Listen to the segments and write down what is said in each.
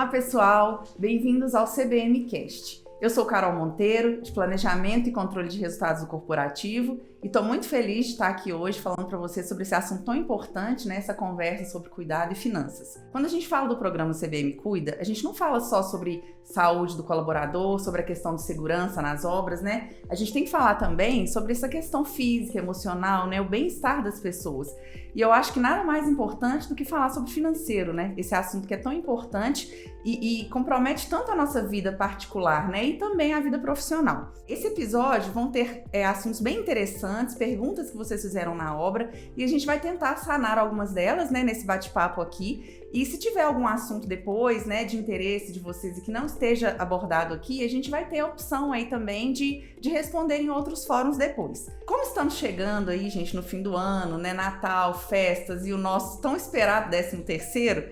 Olá, pessoal! Bem-vindos ao CBM Cast. Eu sou Carol Monteiro, de Planejamento e Controle de Resultados do Corporativo, e estou muito feliz de estar aqui hoje falando para você sobre esse assunto tão importante, né? Essa conversa sobre cuidado e finanças. Quando a gente fala do programa CBM Cuida, a gente não fala só sobre saúde do colaborador, sobre a questão de segurança nas obras, né? A gente tem que falar também sobre essa questão física, emocional, né? O bem-estar das pessoas. E eu acho que nada mais importante do que falar sobre financeiro, né? Esse assunto que é tão importante e compromete tanto a nossa vida particular, né? E também a vida profissional. Esse episódio vão ter assuntos bem interessantes, perguntas que vocês fizeram na obra, e a gente vai tentar sanar algumas delas, né? Nesse bate-papo aqui. E se tiver algum assunto depois, né, de interesse de vocês e que não esteja abordado aqui, a gente vai ter a opção aí também de responder em outros fóruns depois. Como estamos chegando aí, gente, no fim do ano, né, Natal, festas e o nosso tão esperado 13º,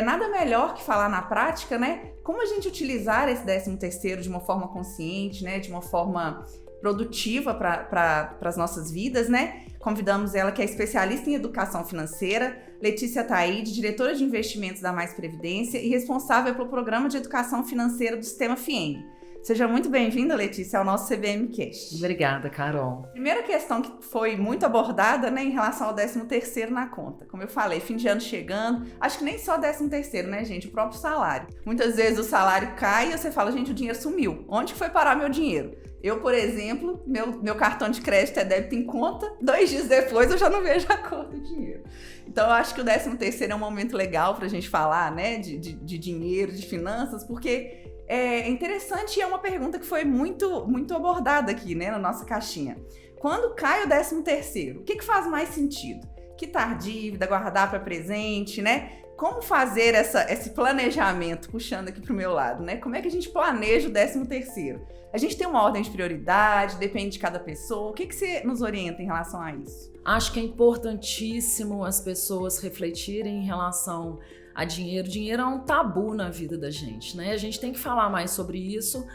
nada melhor que falar na prática, né, como a gente utilizar esse 13º de uma forma consciente, né, de uma forma produtiva para as nossas vidas, né? Convidamos ela, que é especialista em educação financeira, Letícia Taide, diretora de investimentos da Mais Previdência e responsável pelo programa de educação financeira do Sistema FIENG. Seja muito bem-vinda, Letícia, ao nosso CBM Cast. Obrigada, Carol. Primeira questão que foi muito abordada, né, em relação ao 13º na conta. Como eu falei, fim de ano chegando, acho que nem só 13º, né, gente? O próprio salário. Muitas vezes o salário cai e você fala, gente, o dinheiro sumiu. Onde que foi parar meu dinheiro? Eu, por exemplo, meu cartão de crédito é débito em conta, 2 dias depois eu já não vejo a cor do dinheiro. Então eu acho que o 13º é um momento legal pra gente falar, né, de dinheiro, de finanças, porque é interessante e é uma pergunta que foi muito, muito abordada aqui, né, na nossa caixinha. Quando cai o 13º, o que faz mais sentido? Quitar dívida, guardar para presente, né? Como fazer esse planejamento, puxando aqui para o meu lado, né? Como é que a gente planeja o 13º? A gente tem uma ordem de prioridade, depende de cada pessoa. O que você nos orienta em relação a isso? Acho que é importantíssimo as pessoas refletirem em relação a dinheiro. Dinheiro é um tabu na vida da gente, né? A gente tem que falar mais sobre isso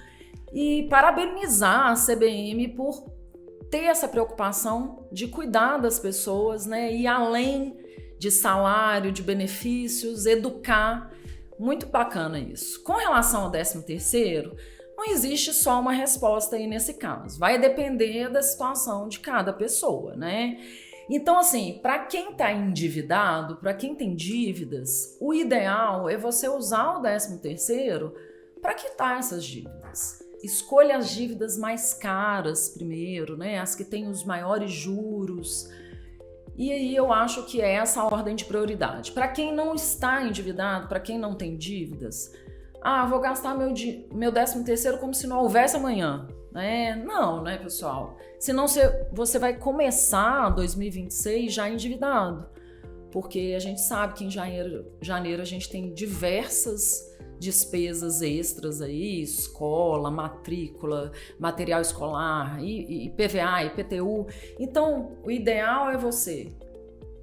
e parabenizar a CBM por ter essa preocupação de cuidar das pessoas, né? E além de salário, de benefícios, educar. Muito bacana isso. Com relação ao 13º, não existe só uma resposta aí nesse caso. Vai depender da situação de cada pessoa, né? Então, assim, para quem está endividado, para quem tem dívidas, o ideal é você usar o 13º para quitar essas dívidas. Escolha as dívidas mais caras primeiro, né? As que têm os maiores juros. E aí eu acho que é essa a ordem de prioridade. Para quem não está endividado, para quem não tem dívidas, vou gastar meu 13º como se não houvesse amanhã. Não, né, pessoal? Senão você vai começar 2026 já endividado. Porque a gente sabe que em janeiro a gente tem diversas despesas extras aí, escola, matrícula, material escolar, IPVA, IPTU. Então, o ideal é você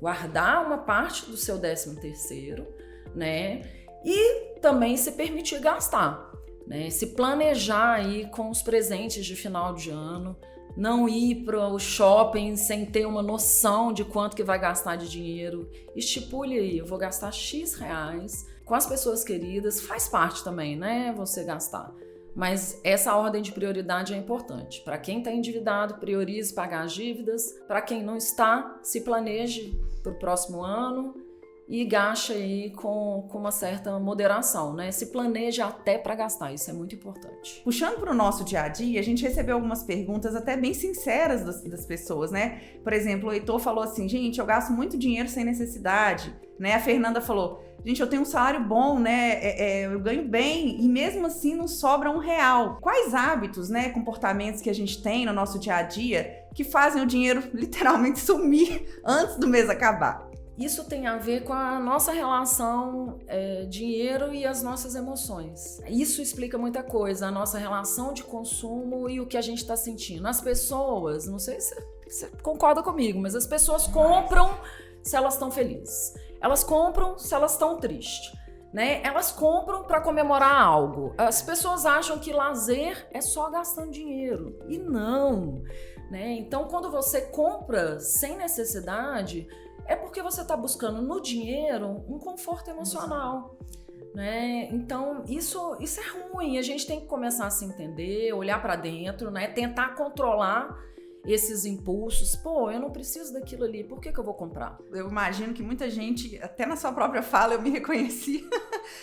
guardar uma parte do seu 13º, né? E também se permitir gastar, né? Se planejar aí com os presentes de final de ano, não ir para o shopping sem ter uma noção de quanto que vai gastar de dinheiro. Estipule aí, eu vou gastar X reais com as pessoas queridas, faz parte também, né, você gastar. Mas essa ordem de prioridade é importante. Para quem está endividado, priorize pagar as dívidas. Para quem não está, se planeje para o próximo ano e gaste aí com uma certa moderação, né? Se planeje até para gastar, isso é muito importante. Puxando para o nosso dia a dia, a gente recebeu algumas perguntas até bem sinceras das pessoas, né? Por exemplo, o Heitor falou assim, gente, eu gasto muito dinheiro sem necessidade, né? A Fernanda falou, gente, eu tenho um salário bom, né? Eu ganho bem e mesmo assim não sobra R$1. Quais hábitos, né, comportamentos que a gente tem no nosso dia a dia que fazem o dinheiro literalmente sumir antes do mês acabar? Isso tem a ver com a nossa relação dinheiro e as nossas emoções. Isso explica muita coisa, a nossa relação de consumo e o que a gente está sentindo. As pessoas, não sei se você concorda comigo, mas as pessoas compram se elas estão felizes. Elas compram se elas estão tristes, né? Elas compram para comemorar algo. As pessoas acham que lazer é só gastando dinheiro. E não, né? Então, quando você compra sem necessidade, é porque você está buscando no dinheiro um conforto emocional. né? Então, isso é ruim. A gente tem que começar a se entender, olhar para dentro, né? Tentar controlar esses impulsos. Pô, eu não preciso daquilo ali, por que eu vou comprar? Eu imagino que muita gente, até na sua própria fala eu me reconheci,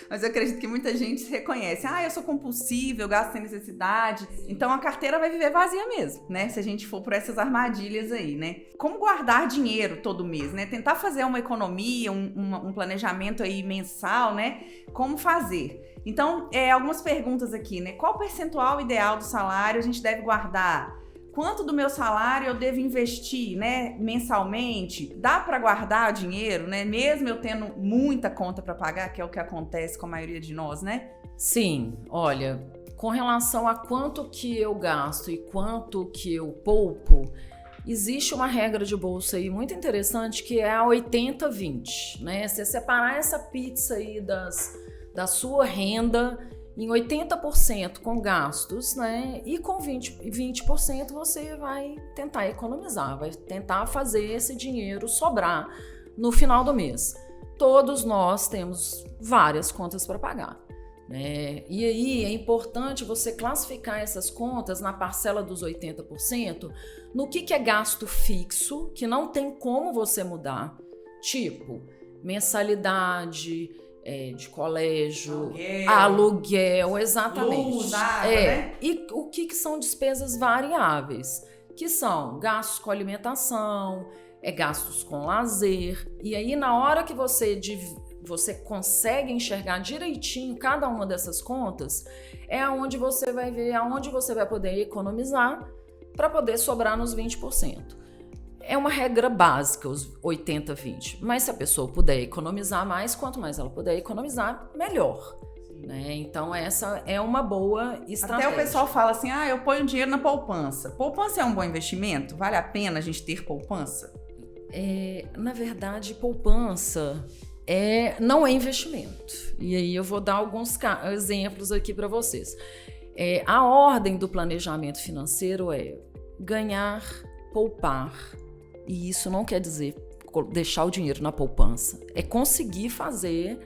mas eu acredito que muita gente se reconhece. Eu sou compulsiva, eu gasto sem necessidade. Então a carteira vai viver vazia mesmo, né? Se a gente for por essas armadilhas aí, né? Como guardar dinheiro todo mês, né? Tentar fazer uma economia, um planejamento aí mensal, né? Como fazer? Então, algumas perguntas aqui, né? Qual o percentual ideal do salário a gente deve guardar? Quanto do meu salário eu devo investir, né, mensalmente? Dá para guardar dinheiro, né? Mesmo eu tendo muita conta para pagar, que é o que acontece com a maioria de nós, né? Sim, olha, com relação a quanto que eu gasto e quanto que eu poupo, existe uma regra de bolsa aí muito interessante que é a 80-20, né? Você separar essa pizza aí da sua renda em 80% com gastos, né? E com 20% você vai tentar economizar, vai tentar fazer esse dinheiro sobrar no final do mês. Todos nós temos várias contas para pagar, né? E aí é importante você classificar essas contas na parcela dos 80% no que é gasto fixo, que não tem como você mudar, tipo mensalidade, de colégio, aluguel, exatamente. Luz, água, né? E o que são despesas variáveis? Que são gastos com alimentação, gastos com lazer. E aí, na hora que você consegue enxergar direitinho cada uma dessas contas, é aonde você vai ver aonde você vai poder economizar para poder sobrar nos 20%. É uma regra básica, os 80-20. Mas se a pessoa puder economizar mais, quanto mais ela puder economizar, melhor. Né? Então, essa é uma boa estratégia. Até o pessoal fala assim, eu ponho dinheiro na poupança. Poupança é um bom investimento? Vale a pena a gente ter poupança? Na verdade, poupança não é investimento. E aí eu vou dar alguns exemplos aqui para vocês. A ordem do planejamento financeiro é ganhar, poupar. E isso não quer dizer deixar o dinheiro na poupança. É conseguir fazer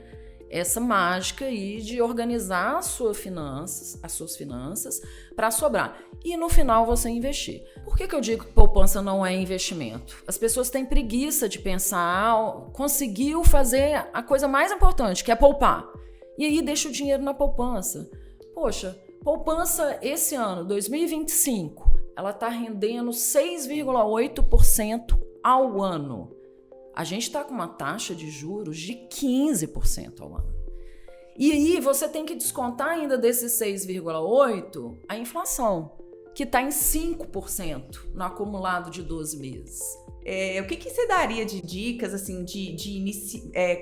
essa mágica aí de organizar as suas finanças para sobrar. E no final você investir. Por que eu digo que poupança não é investimento? As pessoas têm preguiça de pensar, conseguiu fazer a coisa mais importante, que é poupar. E aí deixa o dinheiro na poupança. Poxa, poupança esse ano, 2025, ela está rendendo 6,8% ao ano. A gente está com uma taxa de juros de 15% ao ano. E aí você tem que descontar ainda desses 6,8% a inflação, que está em 5% no acumulado de 12 meses. O que você daria de dicas, assim,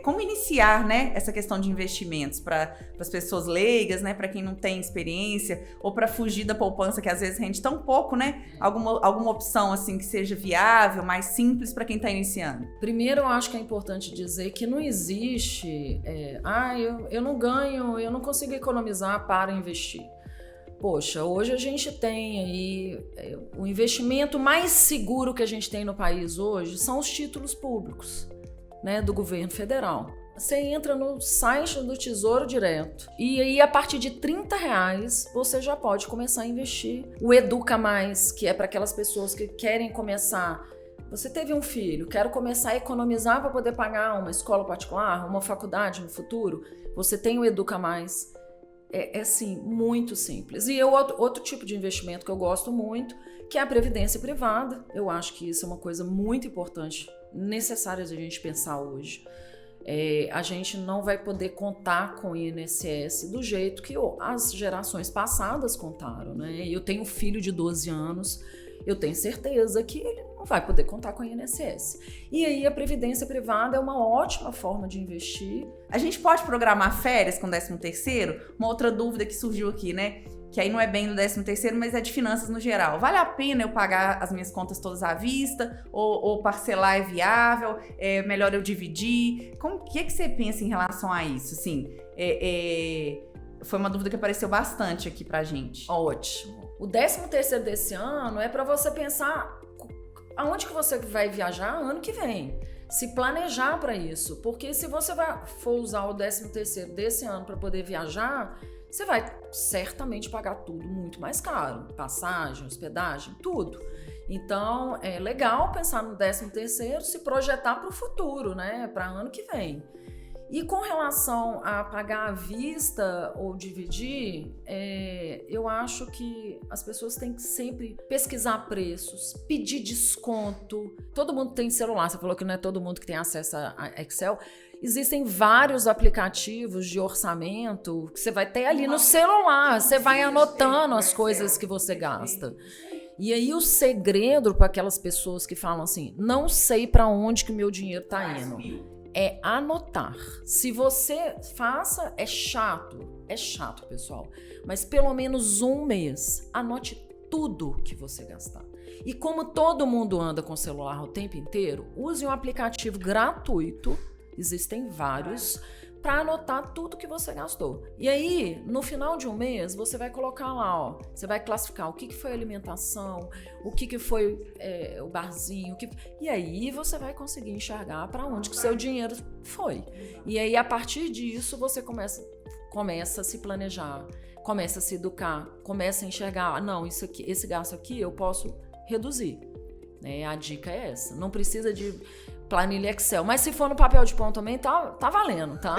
como iniciar, né, essa questão de investimentos para as pessoas leigas, né, para quem não tem experiência, ou para fugir da poupança que às vezes rende tão pouco, né? Alguma opção assim que seja viável, mais simples para quem está iniciando? Primeiro, eu acho que é importante dizer que não existe, eu não ganho, eu não consigo economizar para investir. Poxa, hoje a gente tem aí o investimento mais seguro que a gente tem no país hoje são os títulos públicos, né, do governo federal. Você entra no site do Tesouro Direto e aí a partir de R$30 você já pode começar a investir. O Educa Mais, que é para aquelas pessoas que querem começar. Você teve um filho, quero começar a economizar para poder pagar uma escola particular, uma faculdade no futuro. Você tem o Educa Mais. Assim, muito simples. E outro tipo de investimento que eu gosto muito, que é a previdência privada. Eu acho que isso é uma coisa muito importante, necessária de a gente pensar hoje. A gente não vai poder contar com o INSS do jeito que as gerações passadas contaram, né? Eu tenho um filho de 12 anos, eu tenho certeza que ele não vai poder contar com o INSS. E aí a previdência privada é uma ótima forma de investir. A gente pode programar férias com 13º? Uma outra dúvida que surgiu aqui, né? Que aí não é bem do 13º, mas é de finanças no geral. Vale a pena eu pagar as minhas contas todas à vista? Ou parcelar é viável? É melhor eu dividir? O que você pensa em relação a isso? Assim, foi uma dúvida que apareceu bastante aqui pra gente. Ótimo. O 13º desse ano é para você pensar aonde que você vai viajar ano que vem. se planejar para isso. Porque se você for usar o 13º desse ano para poder viajar, você vai certamente pagar tudo muito mais caro. Passagem, hospedagem, tudo. Então, é legal pensar no 13º, se projetar para o futuro, né? Para ano que vem. E com relação a pagar à vista ou dividir, eu acho que as pessoas têm que sempre pesquisar preços, pedir desconto. Todo mundo tem celular, você falou que não é todo mundo que tem acesso a Excel. Existem vários aplicativos de orçamento que você vai ter ali no celular, você vai anotando as coisas que você gasta. E aí o segredo para aquelas pessoas que falam assim, não sei para onde que o meu dinheiro está indo, é anotar. Se você faça, é chato, pessoal, mas pelo menos um mês, anote tudo que você gastar. E como todo mundo anda com o celular o tempo inteiro, use um aplicativo gratuito, existem vários, para anotar tudo que você gastou. E aí, no final de um mês, você vai colocar lá, ó, você vai classificar o que foi a alimentação, o que foi o barzinho, e aí você vai conseguir enxergar para onde que o seu dinheiro foi. E aí, a partir disso, você começa a se planejar, começa a se educar, começa a enxergar, não, isso aqui, esse gasto aqui eu posso reduzir. A dica é essa. Não precisa de planilha Excel, mas se for no papel de pão também tá valendo, tá?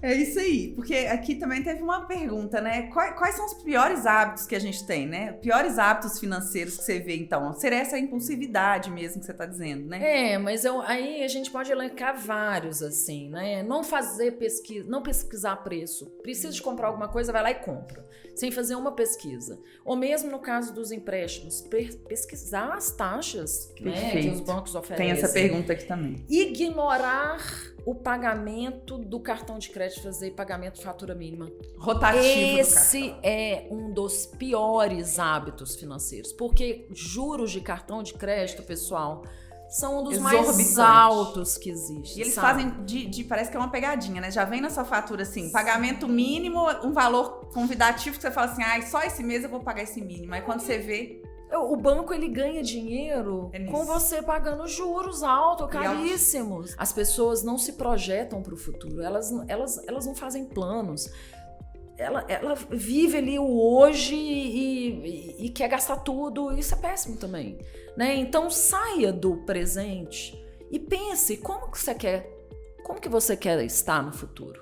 É isso aí, porque aqui também teve uma pergunta, né? Quais são os piores hábitos que a gente tem, né? Piores hábitos financeiros que você vê, então? Seria essa impulsividade mesmo que você tá dizendo, né? Mas aí a gente pode elencar vários, assim, né? Não fazer pesquisa, não pesquisar preço. Precisa de comprar alguma coisa, vai lá e compra, sem fazer uma pesquisa. Ou mesmo no caso dos empréstimos, pesquisar as taxas, né, que os bancos oferecem. Tem essa pergunta aqui também. Ignorar o pagamento do cartão de crédito, fazer pagamento de fatura mínima. Rotativo. Esse é um dos piores hábitos financeiros, porque juros de cartão de crédito, pessoal, são um dos mais altos que existe. E eles fazem, parece que é uma pegadinha, né? Já vem na sua fatura assim, pagamento mínimo, um valor convidativo que você fala assim, só esse mês eu vou pagar esse mínimo. Aí quando você vê... O banco, ele ganha dinheiro com você pagando juros altos, caríssimos. As pessoas não se projetam para o futuro, elas não fazem planos. Ela vive ali o hoje e quer gastar tudo, isso é péssimo também, né? Então saia do presente e pense como que você quer estar no futuro,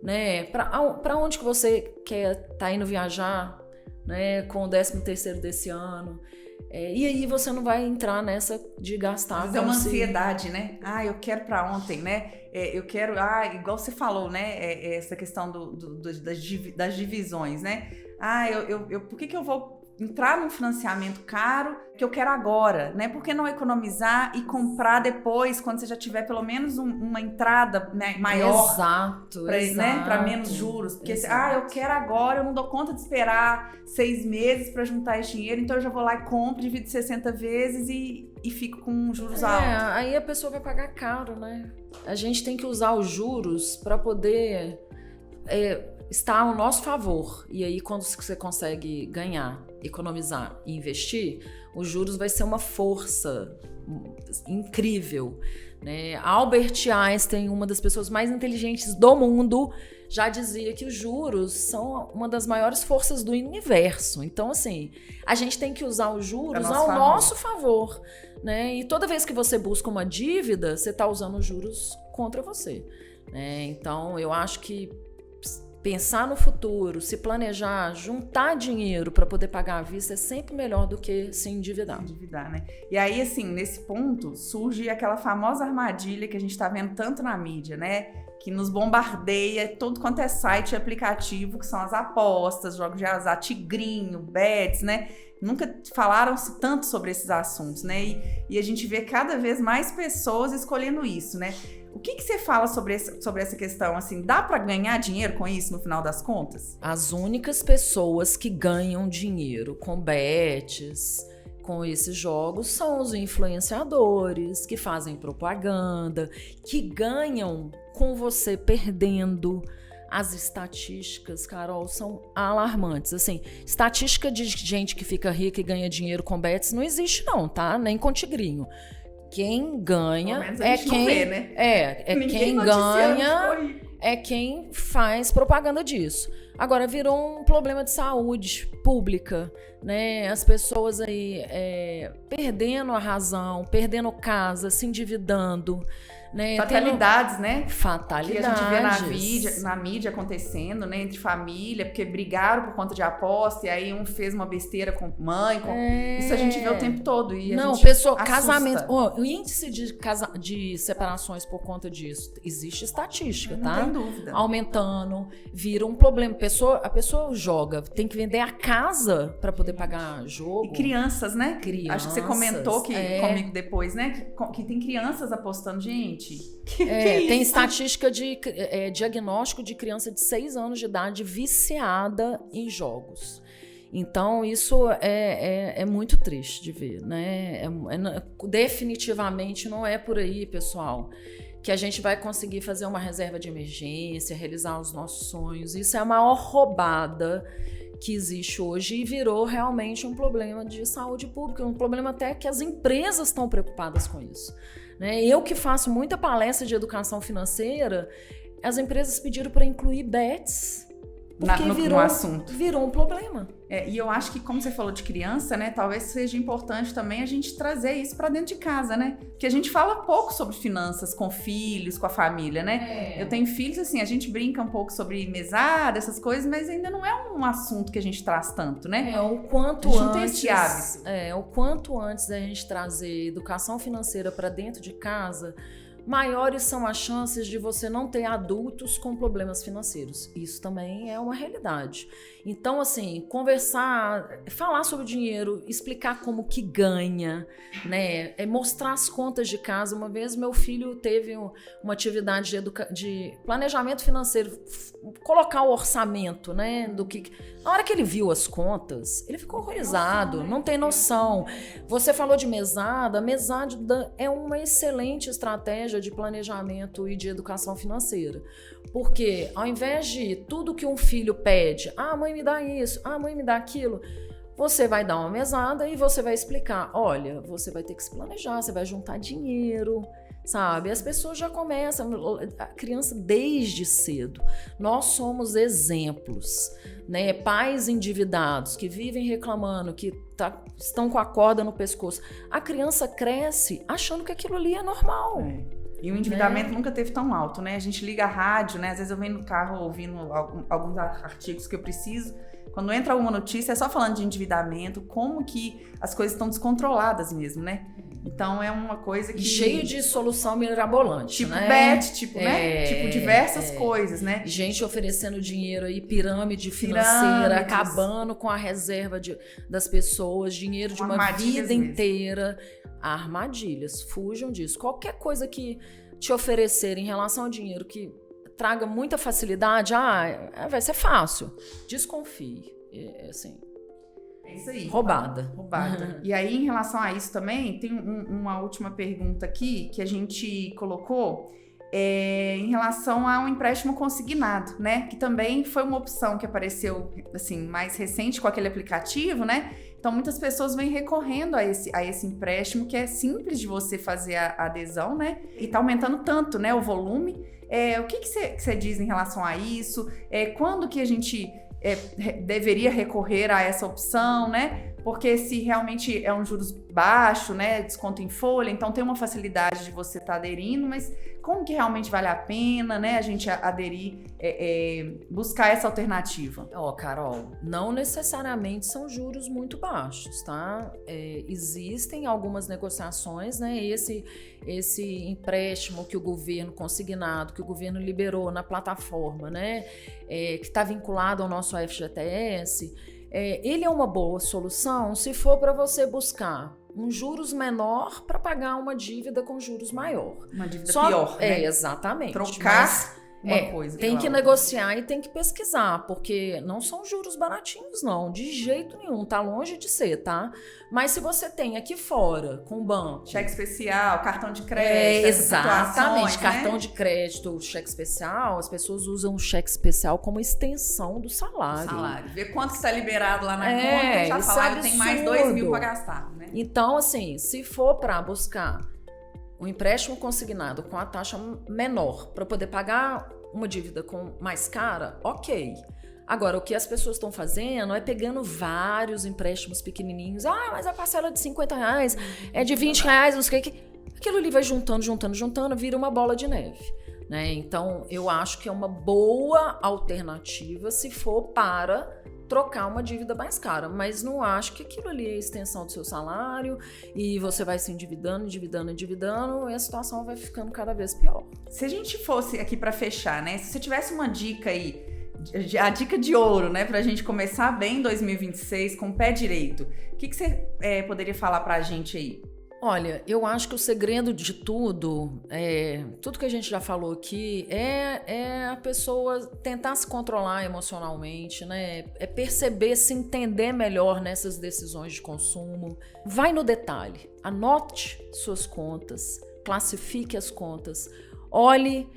né? Para onde que você quer estar indo viajar, né, com o 13º desse ano. E aí você não vai entrar nessa de gastar. Mas é uma ansiedade, né? Eu quero pra ontem, né? Eu quero, igual você falou, né? Essa questão das divisões, né? Por que eu vou entrar num financiamento caro que eu quero agora, né? Por que não economizar e comprar depois, quando você já tiver pelo menos uma entrada, né, maior? Exato. Né? Para menos juros. Porque, eu quero agora, eu não dou conta de esperar 6 meses para juntar esse dinheiro, então eu já vou lá e compro, divido 60 vezes e fico com juros altos. Aí a pessoa vai pagar caro, né? A gente tem que usar os juros para poder estar ao nosso favor. E aí, quando você consegue ganhar, economizar e investir, os juros vai ser uma força incrível, né? Albert Einstein, uma das pessoas mais inteligentes do mundo, já dizia que os juros são uma das maiores forças do universo. Então, assim, a gente tem que usar os juros ao nosso favor, né? E toda vez que você busca uma dívida, você está usando os juros contra você, né? Então, eu acho que pensar no futuro, se planejar, juntar dinheiro para poder pagar à vista é sempre melhor do que se endividar. Né? E aí, assim, nesse ponto, surge aquela famosa armadilha que a gente está vendo tanto na mídia, né? Que nos bombardeia todo quanto é site e aplicativo, que são as apostas, jogos de azar, tigrinho, bets, né? Nunca falaram-se tanto sobre esses assuntos, né? E a gente vê cada vez mais pessoas escolhendo isso, né? O que você fala sobre essa questão? Assim, dá para ganhar dinheiro com isso no final das contas? As únicas pessoas que ganham dinheiro com bets, com esses jogos, são os influenciadores que fazem propaganda, que ganham com você perdendo. As estatísticas, Carol, são alarmantes. Assim, estatística de gente que fica rica e ganha dinheiro com bets não existe não, tá? Nem com tigrinho. Quem ganha é quem vê, né? Quem ganha é quem faz propaganda disso. Agora virou um problema de saúde pública, né? As pessoas aí perdendo a razão, perdendo casa, se endividando, né? Fatalidades, né? Fatalidades. Que a gente vê na mídia acontecendo, né? Entre família, porque brigaram por conta de aposta, e aí um fez uma besteira com mãe. Isso a gente vê o tempo todo. E a gente assusta. Casamento. O índice de separações por conta disso, existe estatística, tá? Não tem dúvida. Aumentando, vira um problema. A pessoa joga, tem que vender a casa para poder pagar jogo. E crianças, né? Crianças. Acho que você comentou comigo depois, né? Que tem crianças apostando. Gente, tem estatística de diagnóstico de criança de 6 anos de idade viciada em jogos. Então, isso é muito triste de ver, né? Definitivamente não é por aí, pessoal, que a gente vai conseguir fazer uma reserva de emergência, realizar os nossos sonhos. Isso é a maior roubada que existe hoje e virou realmente um problema de saúde pública, um problema até que as empresas estão preocupadas com isso. Né? Eu que faço muita palestra de educação financeira, as empresas pediram para incluir bets, porque no assunto. Virou um problema. E eu acho que, como você falou de criança, né, talvez seja importante também a gente trazer isso para dentro de casa, né? Porque a gente fala pouco sobre finanças com filhos, com a família, né? Eu tenho filhos, assim, a gente brinca um pouco sobre mesada, essas coisas, mas ainda não é um assunto que a gente traz tanto, né? O quanto a gente antes, não tem esse hábito. O quanto antes da gente trazer educação financeira para dentro de casa, maiores são as chances de você não ter adultos com problemas financeiros. Isso também é uma realidade. Então, assim, conversar, falar sobre dinheiro, explicar como que ganha, né? Mostrar as contas de casa. Uma vez meu filho teve uma atividade de planejamento financeiro, colocar o orçamento, né? Na hora que ele viu as contas, ele ficou horrorizado, não tem noção. Você falou de mesada, a mesada é uma excelente estratégia de planejamento e de educação financeira. Porque ao invés de tudo que um filho pede, mãe me dá isso, mãe me dá aquilo, você vai dar uma mesada e você vai explicar, olha, você vai ter que se planejar, você vai juntar dinheiro, sabe? As pessoas já começam, a criança desde cedo. Nós somos exemplos, né? Pais endividados que vivem reclamando, que estão com a corda no pescoço. A criança cresce achando que aquilo ali é normal. E o endividamento nunca teve tão alto, né? A gente liga a rádio, né? Às vezes eu venho no carro ouvindo alguns artigos que eu preciso. Quando entra alguma notícia, é só falando de endividamento, como que as coisas estão descontroladas mesmo, né? Então é uma coisa que... Cheio de solução mirabolante, tipo né? né? Tipo diversas coisas, né? Gente oferecendo dinheiro aí, pirâmide financeira, acabando com a reserva das pessoas, dinheiro de uma vida inteira. Armadilhas, fujam disso. Qualquer coisa que te oferecer em relação ao dinheiro que traga muita facilidade, vai ser fácil. Desconfie. Assim, é isso aí. Roubada. E aí, em relação a isso também, tem uma última pergunta aqui que a gente colocou em relação a um empréstimo consignado, né? Que também foi uma opção que apareceu, assim, mais recente com aquele aplicativo, né? Então, muitas pessoas vêm recorrendo a esse empréstimo, que é simples de você fazer a adesão, né? E tá aumentando tanto, né, o volume. O que você diz em relação a isso? Quando que a gente deveria recorrer a essa opção, né? Porque se realmente é um juros baixo, né, desconto em folha, então tem uma facilidade de você estar aderindo, mas como que realmente vale a pena, né, a gente aderir, buscar essa alternativa? Carol, não necessariamente são juros muito baixos, tá? Existem algumas negociações, né, esse empréstimo que o governo consignado, que o governo liberou na plataforma, né, que está vinculado ao nosso FGTS, ele é uma boa solução se for para você buscar um juros menor para pagar uma dívida com juros maior. Uma dívida pior, né? Exatamente. Trocar uma coisa. Tem que negociar e tem que pesquisar, porque não são juros baratinhos, não, de jeito nenhum, tá longe de ser, tá? Mas se você tem aqui fora, com o banco... Cheque especial, cartão de crédito, exatamente, cartão, né? de crédito, cheque especial, as pessoas usam o cheque especial como extensão do salário. Vê quanto está liberado lá na conta, já falaram, tem mais 2.000 para gastar, né? Então, assim, se for para buscar um empréstimo consignado com a taxa menor para poder pagar uma dívida mais cara, ok. Agora, o que as pessoas estão fazendo é pegando vários empréstimos pequenininhos. Mas a parcela de R$50 é de R$20, não sei o que. Aquilo ali vai juntando, vira uma bola de neve. Né? Então, eu acho que é uma boa alternativa se for para trocar uma dívida mais cara, mas não acho que aquilo ali é a extensão do seu salário e você vai se endividando e a situação vai ficando cada vez pior. Se a gente fosse aqui para fechar, né? Se você tivesse uma dica aí, a dica de ouro, né, pra gente começar bem em 2026 com o pé direito, o que você poderia falar pra gente aí? Olha, eu acho que o segredo de tudo que a gente já falou aqui, é a pessoa tentar se controlar emocionalmente, né? É perceber, se entender melhor nessas decisões de consumo. Vai no detalhe, anote suas contas, classifique as contas, olhe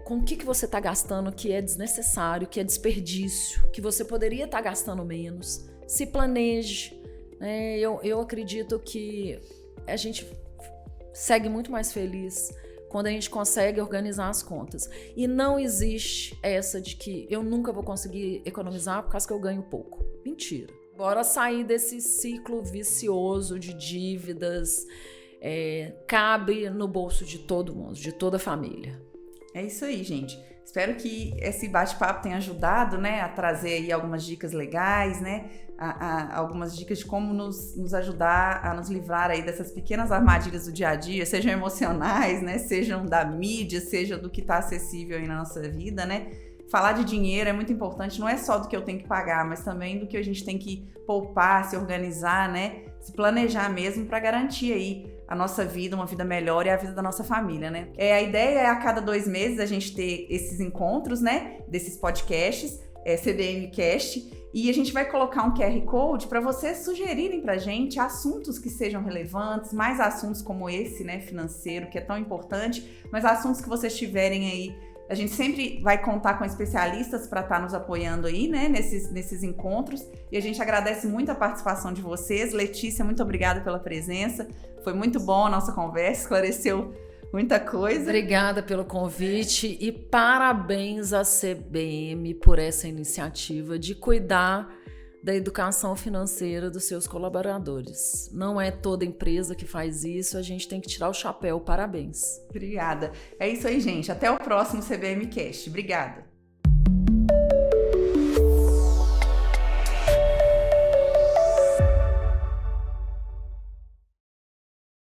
com o que você está gastando que é desnecessário, que é desperdício, que você poderia estar gastando menos, se planeje. Eu acredito que a gente segue muito mais feliz quando a gente consegue organizar as contas. E não existe essa de que eu nunca vou conseguir economizar por causa que eu ganho pouco. Mentira. Bora sair desse ciclo vicioso de dívidas. Cabe no bolso de todo mundo, de toda a família. É isso aí, gente. Espero que esse bate-papo tenha ajudado, né, a trazer aí algumas dicas legais, né, algumas dicas de como nos ajudar a nos livrar aí dessas pequenas armadilhas do dia a dia, sejam emocionais, né, sejam da mídia, seja do que está acessível aí na nossa vida, né. Falar de dinheiro é muito importante, não é só do que eu tenho que pagar, mas também do que a gente tem que poupar, se organizar, né, se planejar mesmo para garantir aí a nossa vida, uma vida melhor e a vida da nossa família, né? A ideia é a cada 2 meses a gente ter esses encontros, né, desses podcasts, CBM Cast, e a gente vai colocar um QR Code para vocês sugerirem pra gente assuntos que sejam relevantes, mais assuntos como esse, né, financeiro, que é tão importante, mas assuntos que vocês tiverem aí. A gente sempre vai contar com especialistas para estar nos apoiando aí, né, nesses encontros. E a gente agradece muito a participação de vocês. Letícia, muito obrigada pela presença. Foi muito bom a nossa conversa, esclareceu muita coisa. Obrigada pelo convite e parabéns à CBM por essa iniciativa de cuidar da educação financeira dos seus colaboradores. Não é toda empresa que faz isso, a gente tem que tirar o chapéu. Parabéns. Obrigada. É isso aí, gente. Até o próximo CBM Cast. Obrigada.